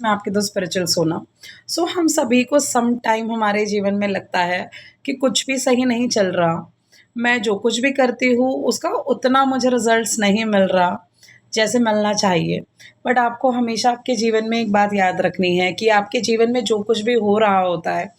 मैं आपकी दोस्त स्पिरिचुअल सोना। हम सभी को सम टाइम हमारे जीवन में लगता है कि कुछ भी सही नहीं चल रहा। मैं जो कुछ भी करती हूँ उसका उतना मुझे रिज़ल्ट्स नहीं मिल रहा, जैसे मिलना चाहिए। बट आपको हमेशा आपके जीवन में एक बात याद रखनी है कि आपके जीवन में जो कुछ भी हो रहा होता है,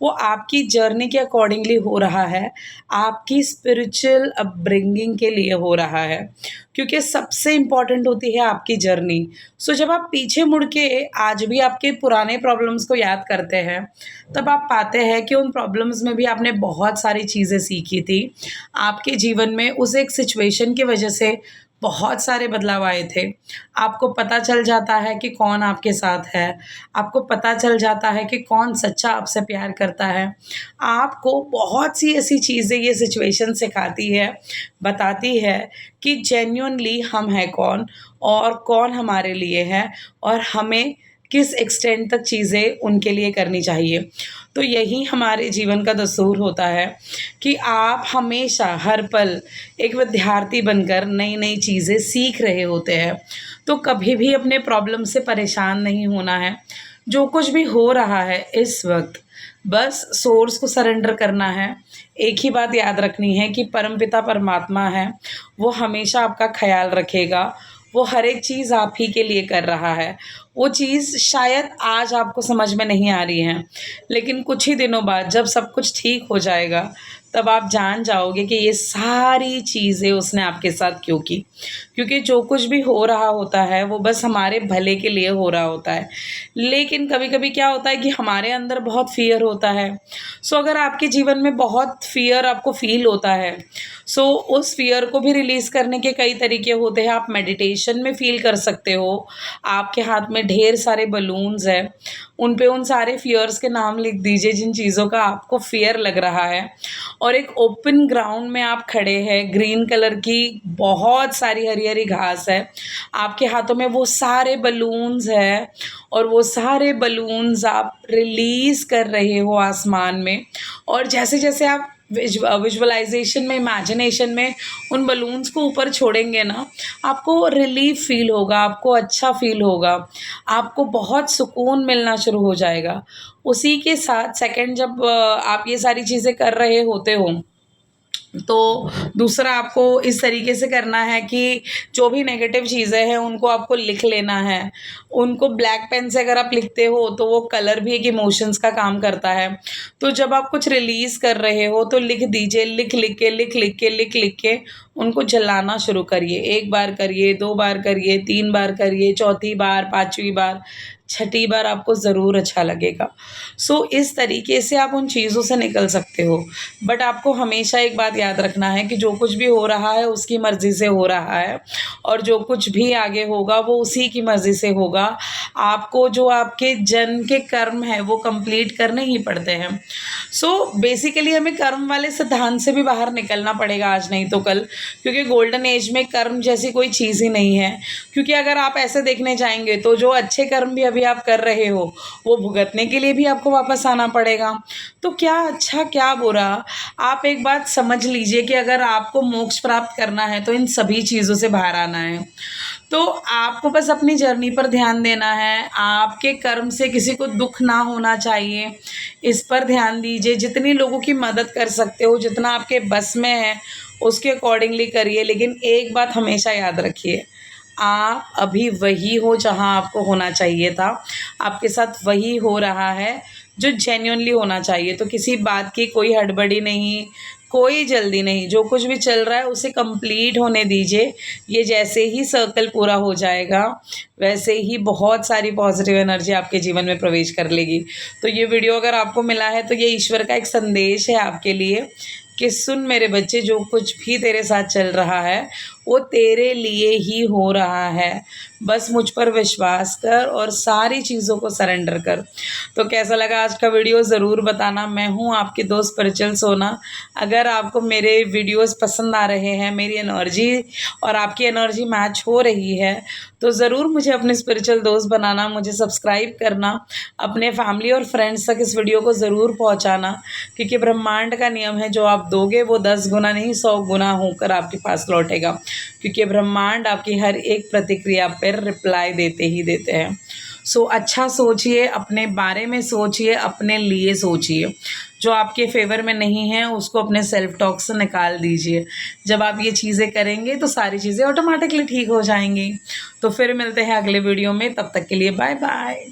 वो आपकी जर्नी के अकॉर्डिंगली हो रहा है, आपकी स्पिरिचुअल अपब्रिंगिंग के लिए हो रहा है। क्योंकि सबसे इम्पोर्टेंट होती है आपकी जर्नी। जब आप पीछे मुड़ के आज भी आपके पुराने प्रॉब्लम्स को याद करते हैं, तब आप पाते हैं कि उन प्रॉब्लम्स में भी आपने बहुत सारी चीज़ें सीखी थी। आपके जीवन में उस एक सिचुएशन की वजह से बहुत सारे बदलाव आए थे। आपको पता चल जाता है कि कौन आपके साथ है, आपको पता चल जाता है कि कौन सच्चा आपसे प्यार करता है। आपको बहुत सी ऐसी चीज़ें ये सिचुएशन सिखाती है, बताती है कि जेन्युइनली हम हैं कौन और कौन हमारे लिए है और हमें किस एक्सटेंट तक चीज़ें उनके लिए करनी चाहिए। तो यही हमारे जीवन का दस्तूर होता है कि आप हमेशा हर पल एक विद्यार्थी बनकर नई-नई चीज़ें सीख रहे होते हैं। तो कभी भी अपने प्रॉब्लम से परेशान नहीं होना है। जो कुछ भी हो रहा है इस वक़्त, बस सोर्स को सरेंडर करना है। एक ही बात याद रखनी है कि परमपिता परमात्मा है, वो हमेशा आपका ख़्याल रखेगा। वो हर एक चीज़ आप ही के लिए कर रहा है। वो चीज़ शायद आज आपको समझ में नहीं आ रही है, लेकिन कुछ ही दिनों बाद जब सब कुछ ठीक हो जाएगा, तब आप जान जाओगे कि ये सारी चीज़ें उसने आपके साथ क्यों की। क्योंकि जो कुछ भी हो रहा होता है, वो बस हमारे भले के लिए हो रहा होता है। लेकिन कभी-कभी क्या होता है कि हमारे अंदर बहुत फ़ियर होता है। अगर आपके जीवन में बहुत फ़ियर आपको फ़ील होता है, उस फ़ियर को भी रिलीज़ करने के कई तरीके होते हैं। आप मेडिटेशन में फ़ील कर सकते हो। आपके हाथ में ढेर सारे बलून्स हैं, उन पे उन सारे फ़ियर्स के नाम लिख दीजिए जिन चीज़ों का आपको फ़ियर लग रहा है और एक ओपन ग्राउंड में आप खड़े हैं, ग्रीन कलर की बहुत सारी हरी-हरी घास है। आपके हाथों में वो सारे बलून्स हैं और वो सारे बलून्स आप रिलीज़ कर रहे हो आसमान में और जैसे-जैसे आप विजुअलाइज़ेशन में, इमेजिनेशन में उन बलून्स को ऊपर छोड़ेंगे ना, आपको रिलीफ़ फ़ील होगा, आपको अच्छा फ़ील होगा, आपको बहुत सुकून मिलना शुरू हो जाएगा। उसी के साथ सेकंड जब आप ये सारी चीज़ें कर रहे होते हो, तो दूसरा आपको इस तरीके से करना है कि जो भी नेगेटिव चीज़ें हैं उनको आपको लिख लेना है। उनको ब्लैक पेन से अगर आप लिखते हो तो वो कलर भी एक इमोशंस का काम करता है। तो जब आप कुछ रिलीज़ कर रहे हो तो लिख दीजिए, लिख-लिख के उनको जलाना शुरू करिए। 1 बार करिए, 2 बार करिए, 3 बार करिए, चौथी बार, 5वीं बार, छठी बार आपको ज़रूर अच्छा लगेगा। इस तरीके से आप उन चीज़ों से निकल सकते हो। बट आपको हमेशा एक बात याद रखना है कि जो कुछ भी हो रहा है उसकी मर्ज़ी से हो रहा है और जो कुछ भी आगे होगा वो उसी की मर्ज़ी से होगा। आपको जो आपके जन्म के कर्म हैं वो कंप्लीट करने ही पड़ते हैं। बेसिकली हमें कर्म वाले सिद्धांत से भी बाहर निकलना पड़ेगा आज नहीं तो कल, क्योंकि गोल्डन एज में कर्म जैसी कोई चीज़ ही नहीं है। क्योंकि अगर आप ऐसे देखने जाएँगे तो जो अच्छे कर्म भी अभी आप कर रहे हो, वो भुगतने के लिए भी आपको वापस आना पड़ेगा। तो क्या अच्छा, क्या बुरा, आप एक बात समझ लीजिए कि अगर आपको मोक्ष प्राप्त करना है तो इन सभी चीज़ों से बाहर आना है। तो आपको बस अपनी जर्नी पर ध्यान देना है, आपके कर्म से किसी को दुःख ना होना चाहिए, इस पर ध्यान दीजिए। जितनी लोगों की मदद कर सकते हो, जितना आपके बस में है, उसके अकॉर्डिंगली करिए। लेकिन एक बात हमेशा याद रखिए, आप अभी वही हो जहाँ आपको होना चाहिए था। आपके साथ वही हो रहा है जो जेन्युइनली होना चाहिए। तो किसी बात की कोई हड़बड़ी नहीं, कोई जल्दी नहीं। जो कुछ भी चल रहा है उसे कंप्लीट होने दीजिए। ये जैसे ही सर्कल पूरा हो जाएगा, वैसे ही बहुत सारी पॉजिटिव एनर्जी आपके जीवन में प्रवेश कर लेगी। तो ये वीडियो अगर आपको मिला है तो ये ईश्वर का एक संदेश है आपके लिए कि सुन मेरे बच्चे, जो कुछ भी तेरे साथ चल रहा है वो तेरे लिए ही हो रहा है। बस मुझ पर विश्वास कर और सारी चीज़ों को सरेंडर कर। तो कैसा लगा आज का वीडियो ज़रूर बताना। मैं हूँ आपकी दोस्त स्पिरिचुअल सोना। अगर आपको मेरे वीडियोस पसंद आ रहे हैं, मेरी एनर्जी और आपकी एनर्जी मैच हो रही है, तो ज़रूर मुझे अपने स्पिरिचुअल दोस्त बनाना, मुझे सब्सक्राइब करना, अपने फैमिली और फ्रेंड्स तक इस वीडियो को ज़रूर पहुँचाना। क्योंकि ब्रह्मांड का नियम है, जो आप दोगे वो 10 गुना नहीं 100 गुना होकर आपके पास लौटेगा। क्योंकि ब्रह्मांड आपकी हर एक प्रतिक्रिया पर रिप्लाई देते ही देते हैं। सो अच्छा सोचिए, अपने बारे में सोचिए, अपने लिए सोचिए। जो आपके फ़ेवर में नहीं है उसको अपने सेल्फ टॉक से निकाल दीजिए। जब आप ये चीज़ें करेंगे तो सारी चीज़ें ऑटोमैटिकली ठीक हो जाएँगी। तो फिर मिलते हैं अगले वीडियो में, तब तक के लिए बाय बाय।